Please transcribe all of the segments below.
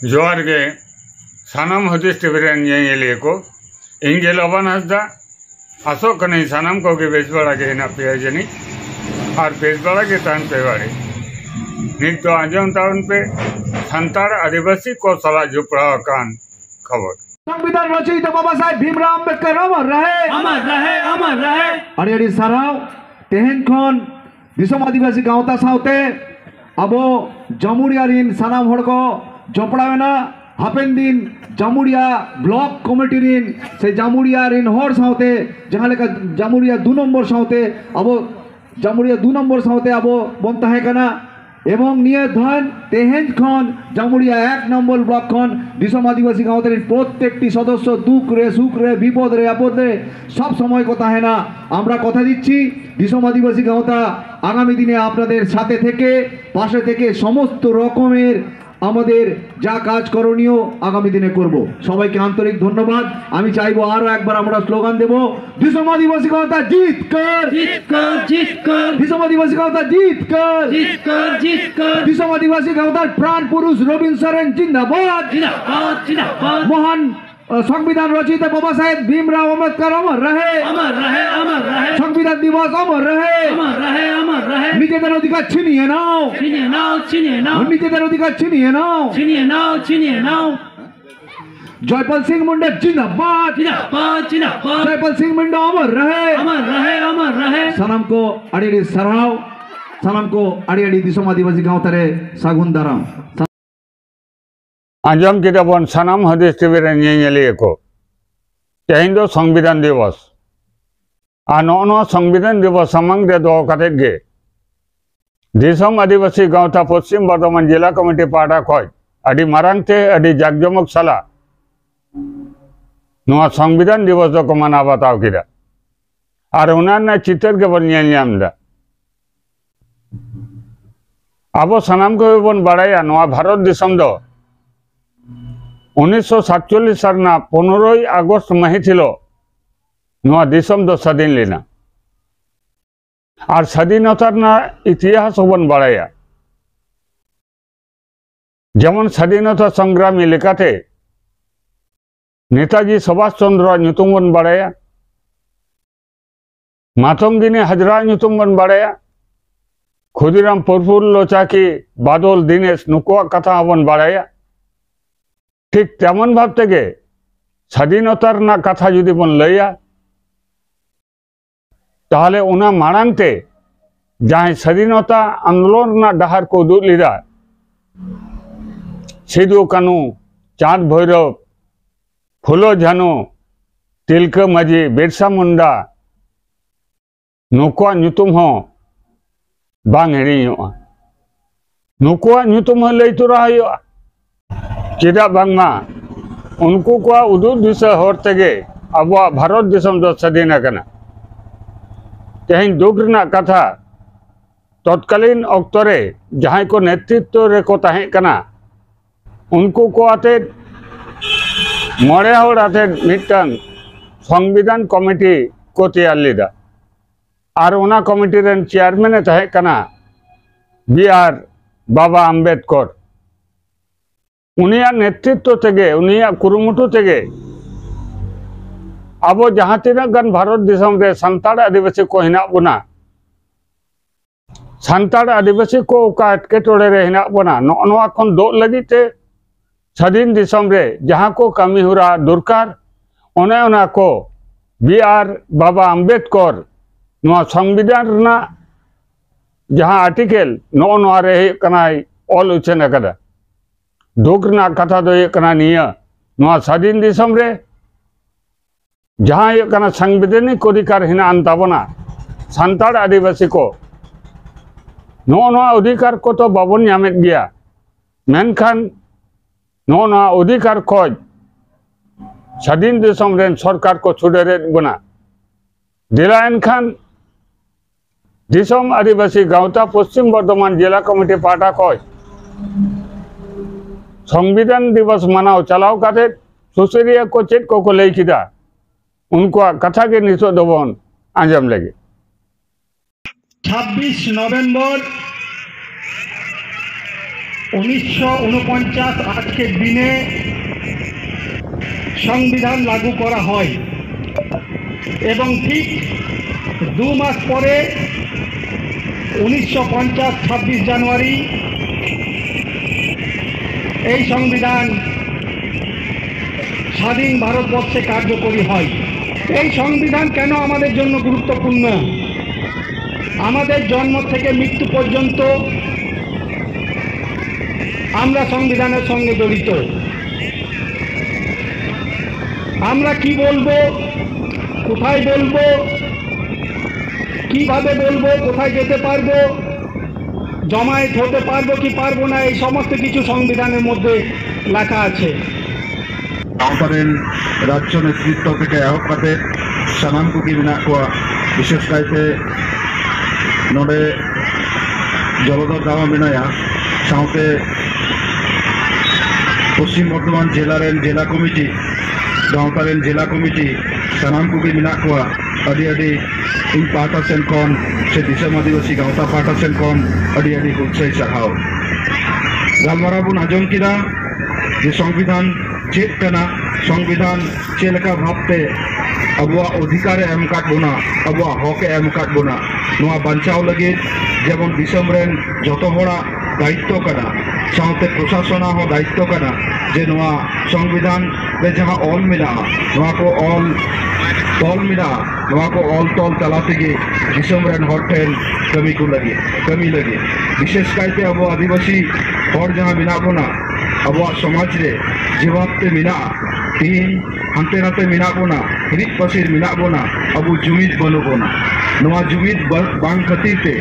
जोहार गे सानाम हदीस TV rain ये को इंगे लबन हसदा आसो कने सानाम को के बेस बड़ा के ना पे जनी और बेस बड़ा के तान पे वाले नित तो आजम टाउन पे संताड़ आदिवासी को सला जुपड़ा कान खबर संविधान रचयिता बाबा साहेब भीमराव अम्बेडकर अमर रहे अमर रहे अमर रहे अड़ी अड़ी साराव तेहन खन दिसम आदिवासी गांवता सावते अबो जामुड़िया रिन सानाम हड़ को जपड़ावेना हापेन दिन जामुड़िया ब्लॉक कमिटी रिन से जामुड़िया रिन हड़ सावते जहां लेका जामुड़िया 2 नंबर सावते अबो जामुड़िया 2 नंबर सावते अबो बन ताहे कना एवं निये धन तेहेन खन जामुड़िया 1 नंबर ब्लॉक खन दिसम आदिवासी गांवते प्रत्येकटी सदस्य दुख रे सुख रे विपद रे आपद रे सब समय कथा है ना আমরা কথা দিচ্ছি দিসম আদিবাসী গাঁওতা আগামী দিনে আপনাদের সাথে থেকে পাশে থেকে সমস্ত রকমের আমাদের যা কাজ করণীয় আগামী দিনে করব সবাইকে আন্তরিক ধন্যবাদ আমি চাইবো আরো একবার আমরা স্লোগান দেব দিসম আদিবাসী গাঁওতা জিত কর জিত কর জিত কর দিসম আদিবাসী গাঁওতা জিত কর জিত কর জিত কর দিসম আদিবাসী গাঁওতার প্রাণ পুরুষ রবীন সরেন জিন্দাবাদ জিন্দাবাদ জিন্দাবাদ মহান संविधान रचयिता बाबा साहेब भीमराव अम्बेडकर अमर रहे अमर रहे अमर रहे संविधान दिवस अमर रहे अमर रहे अमर रहे নিজেদের অধিকার ছিনিয়ে নাও ছিনিয়ে নাও ছিনিয়ে নাও নিজেদের অধিকার ছিনিয়ে নাও ছিনিয়ে নাও ছিনিয়ে নাও जयपाल सिंह मुंडा जिंदाबाद जिंदाबाद जिंदाबाद जयपाल सिंह मुंडा अमर रहे अमर रहे अमर रहे सनम को अड़ी सराव सनम को अड़ी दिसम आदिवासी गांवतारे सागुन दाराम आजम किताबन सानाम हदीस टीवी रे ये को तेहन दो संविधान दिवस आ नो संविधान दिवस सामंग दे दो कते गे दिसम आदिवासी गांवता पश्चिम बर्धमान जिला कमिटी पाटा खय अडी मारांगते अडी जाकजमक साला नो संविधान दिवस दो को मना बताओ किदा और उन्ना चित्र के बन दा अब सानाम को बन बड़ाया नो भारत दिसम दो 1947 साल 15 अगस्त माही थिलो नवा दिसम दो स्वाधीन लेना और स्वाधीनता ना इतिहास बन बाड़ाया जेमन स्वाधीनता संग्रामी लेकाते नेताजी सुभाष चंद्र नुतुम बन बाड़ाया मातंगिनी हाजरा नुतुम बन बाड़ाया खुदीराम प्रफुल्ल चाकी बादल दिनेश नुकुआ कथा बन बाड़ाया ठीक तेमन भाव तेगे स्वाधीनतार ना कथा जुदी बन लैया ताहले उना माड़ांगते जहां स्वाधीनता आंदोलन ना डाहार को उदुग लीदा सिदु कानू चाँद भैरव फुलो झानो तिलका माझी बिरसा मुंडा नुकुआ नुतुम हो बांग हिड़ीñoa नुकुआ नुतुम हो लई तुरा हुआ चेदा बांगमा उनको को उदुग दिशा हर तेगे अब भारत दिसम दो स्वाधीन कना तेहन दुख रना कथा तत्कालीन अक्तरे जहां को नेतृत्व रे को ताहे कना उनको को आते मरे हर आते मिटन संविधान कमिटी को तैयार लीदा और उना कमिटी रेन चेयरमैन ताहे कना बी.आर. बाबा अम्बेडकर उनिया नेतृत्व तेगे उनिया कुरुमुटु तेगे अब जहां तीना गन भारत दिसम रे संताड़ आदिवासी को हिना बना संताड़ आदिवासी को का एटकेटोड़े रे हिना बना नोआ खन दो लगिते स्वाधीन दिसम रे जहां को कामी हुरा दरकार ओने ओना को बी.आर. बाबा अम्बेडकर नोआ संविधान रना जहां आर्टिकल नोआ रे कनाय ऑल उचन कदा दुख ना कथा दो निया स्वाधीन दिसम रे जहां संवैधानिक अधिकार हिना ताबना सान्ताड़ आदिवासी को नो अधिकार को तो बाबन नामेद गया मेनखान नो अधिकार खोज स्वाधीन दिसम रेन सरकार को छुड़े बना दिला एनखान दिसम आदिवासी गांवता पश्चिम बर्धमान जिला कमिटी पाटा खोज संविधान दिवस मनाओ चलाओ काते सुसरिया को चेत को लई किदा उनको कथा के निसो दबन आंजम लगे 26 नवेम्बर 1949 আজকের দিনে সংবিধান লাগু করা হয় এবং ঠিক 2 মাস পরে 1950 26 জানুয়ারি এই সংবিধান স্বাধীন ভারতবর্ষে কার্যকরী হয়। এই সংবিধান কেন আমাদের জন্য গুরুত্বপূর্ণ? আমাদের জন্ম থেকে মৃত্যু পর্যন্ত আমরা সংবিধানের সঙ্গে জড়িত। আমরা কি বলবো, কোথায় বলবো, কিভাবে বলবো, কোথায় যেতে পারবো, জমায়েত হতে পারবো কি পারবো না, এই সমস্ত কিছু সংবিধানের মধ্যে লেখা আছে। ᱟᱵᱚᱨᱮᱱ ᱨᱟᱡᱽᱡᱚ ᱱᱮᱛᱨᱤᱛᱛᱚ ᱛᱷᱮᱠᱮ ᱮᱦᱚᱵ ᱠᱟᱛᱮ ᱥᱟᱱᱟᱢ ᱠᱚᱜᱮ ᱢᱮᱱᱟᱜ ᱠᱚᱣᱟ। ᱵᱤᱥᱮᱥ ᱠᱟᱭᱛᱮ ᱱᱚᱰᱮ ᱡᱚᱞᱚᱫᱷᱚᱨ ᱫᱟᱣ ᱢᱮᱱᱟᱭᱟ, ᱥᱟᱶᱛᱮ পশ্চিম বর্ধমান জেলারেন জেলা কমিটি, গাঁওতা রেন জেলা কমিটি ᱥᱟᱱᱟᱢ ᱠᱚᱜᱮ ᱢᱮᱱᱟᱜ ᱠᱚᱣᱟ। ᱟᱹᱰᱤ ᱟᱹᱰᱤ ᱤᱧ ᱯᱟᱦᱴᱟ ᱥᱮᱱ ᱠᱷᱚᱱ ᱥᱮ ᱫᱤᱥᱚᱢ ᱟᱹᱫᱤᱵᱟᱹᱥᱤ ᱜᱟᱶᱛᱟ ᱯᱟᱦᱴᱟ ᱥᱮᱱ ᱠᱷᱚᱱ ᱟᱹᱰᱤ ᱟᱹᱰᱤ ᱦᱩᱞᱥᱟᱹᱭ ᱥᱟᱨᱦᱟᱣ। ᱜᱟᱞᱢᱟᱨᱟᱣ ᱵᱚᱱ ᱟᱸᱡᱚᱢ ᱠᱮᱫᱟ যে সংবিধান চেক কানা, সংবিধান চেলেকা ভাবতে আবুয়া অধিকারে এম কাট বোনা, আবুয়া হকে এম কাট বোনা, নোয়া বাঞ্চাও লাগে যেমন দিশম রেন যত হড়া দায়িত্ব কানা, সাথে প্রশাসনা হ দায়িত্ব কানা যে নোয়া সংবিধান রে যাহা অল মেনা নোয়া কো অল তল মেনা, নোয়া কো অল তল চালাতে গিয়ে দিশম রেন হর ঠেন কমি কো লাগে, কমি লাগে। বিশেষ কাইতে আবু আদিবাসী হর যাহা মেনা বোনা আবুয়া সমাজ রে যেভাবে মেনা তিন হাতে নাতে মেনা বোনা, হিরিক পাশির মেনা বোনা, আবু জুমিদ বনো বোনা। নোয়া জুমিদ বাং খাতির তে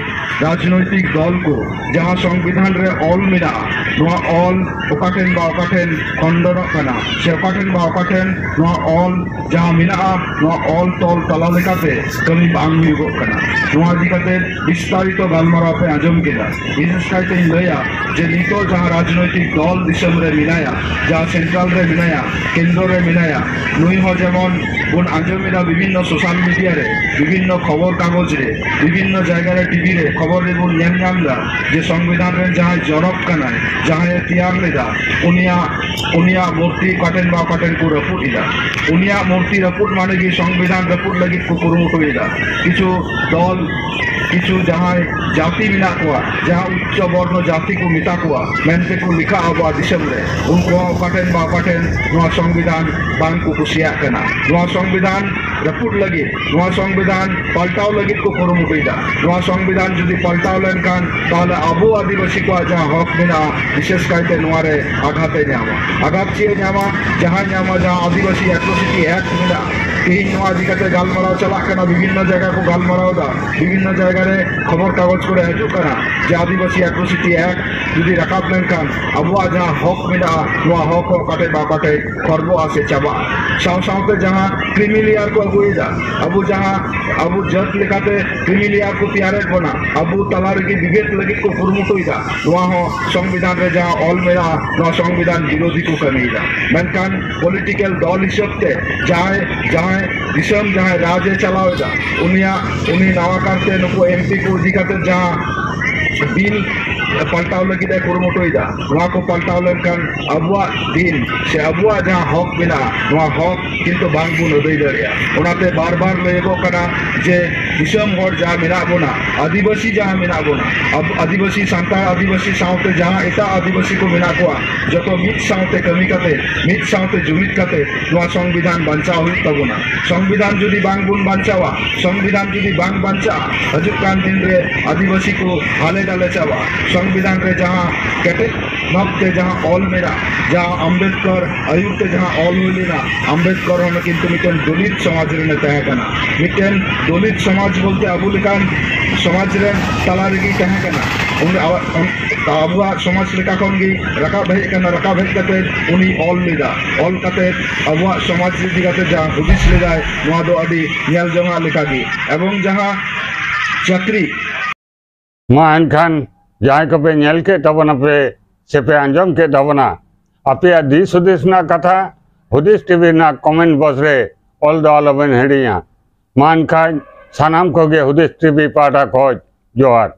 রাজনৈতিক দল কো যাহা সংবিধান রে অল মেনা, নোয়া অল ওকাঠেন বা ওকাঠেন খণ্ডন কানা, সে ওকাঠেন বা ওকাঠেন নোয়া অল যাহা মেনা নোয়া অল তল তালা লেখাতে কমি বাং হুᱭᱩᱜᱚᱜ কানা। নোয়া দিকাতে বিস্তারিত গালমারাও পে আজম কেদা। বিশেষ কাইতে লয়া যে নিতো যাহা রাজনৈতিক দল দিশম রে মিনায়া, যাহা সেন্ট্রাল রে মিনায়া, কেন্দ্র রে মিনায়া, নুই হ যেমন বোন আঞ্জমেরা বিভিন্ন সোশ্যাল মিডিয়া রে, বিভিন্ন খবর কাগজ রে, বিভিন্ন জায়গায় টিভি রে খবর রে বোন নেন নামলা যে সংবিধান রে যাহা জরব কানায়, যাহা তিয়ার লেদা উনিয়া মূর্তি কাটেন বা কাটেন কো রপুট ইদা। উনিয়া মূর্তি রপুট মানে কি সংবিধান রপুট লাগি কো কুরুমুটু ইদা। কিছু দল কিছু যাহাই জাতি মেনা কোয়া, যাহা উচ্চ বর্ণ জাতি কো মেতা কোয়া মেনতে কো লিখা আবুয়া দিশম রে, উনকো কাটেন বা কাটেন নোয়া সংবিধান বাং কো কুশিয়া কানা। নোয়া সংবিধান রপুট লাগি, নোয়া সংবিধান পাল্টাও লাগি কো কুরুমুটু ইদা। নোয়া সংবিধান যদি পাল্টাও লেনকান তাহলে আবু আদিবাসী কো যাহা হক মেনা বিশেষ কাইতে নোয়ারে আঘাতে নামা, আঘাত চিয়ে নামা, যাহা নামা যাহা আদিবাসী অ্যাট্রোসিটি অ্যাক্ট মেনা। তেহিন নোয়া দিকাতে গালমারাও চালাক কানা, বিভিন্ন জায়গা কো গালমারাও দা, বিভিন্ন জায়গায় খবর কাগজ করে হজুক কানা যে আদিবাসী অ্যাট্রোসিটি অ্যাক্ট যদি রাখাব লেনকান আবুয়া যাহা হক মেনা নোয়া হক কাটে বা কাটে খর্ব আসে চাবা। সাও সাওতে যাহা ক্রিমিলিয়ার কো আগুইদা, আবু যাহা আবু জত লেখাতে ক্রিমিলিয়ার কোতিয়ারে বনা, আবু তালার কি বিবেক লাগি কো ফুরমুটুইদা। নোয়া হ সংবিধান রে যাহা অল মেনা নোয়া সংবিধান বিরোধী কো কামিদা। মেনকান পলিটিক্যাল দল হিসাবতে যাহায় দিশম যাহায় রাজে চালাওদা উনি নাওয়া কারতে নুকু এমপি को दिखाते जहाँ बिल पलटाव लगी दे कुरुमुटुइदा, नोआ को पलटाव लेनकान अबुआ दिन से अबुआ जहाँ हक मेना नोआ हक किंतु बांग बुन अदई दाड़िया। ओनाते बार बार लयगो काना जे दिसम हर जहाँ मेना बोना, आदिवासी जहाँ मेना बोना, अब आदिवासी सान्ताल आदिवासी साउते जहाँ एटा आदिवासी को मेना कोआ जतो मिट साउते कमी काते मिट साउते जुमित काते नोआ संविधान बांचाव हुई तबोना। संविधान जुदी बांग बुन बांचावा, संविधान जुदी बांग बांचा हजुक कान दिन रे आदिवासी को हाले डाले चावा। संविधान रे जहाँ केटे नबते जहाँ ऑल मेरा जहाँ अम्बेडकर आयुते जहाँ ऑल हुईना अम्बेडकर होने किंतु मिटेन दलित समाज रे तय कना। मिटेन दलित समाज बोलते अबू लेकान समाज रे तला रेगी तय कना। उन अबुआ समाज लेका खन गी रकाब हेज कना, रकाब हेज कते उनी ऑल लेदा, ऑल कते अबुआ समाज रे दिगाते जहाँ हुदिस ले जाए नोआ दो अडी नेल जमा लेका गी। एवं जहाँ चाकरी मा एनखान जहाँ को पे नेल के तबना पे से पे आंजम के तबना अपे दिस हुदिस ना कथा हुदिस टीवी ना कमेंट बॉक्स रे ऑल द ऑल अबन हेडिया मान खान सानाम को गे हुदिस टीवी पाटा खोज जोहार।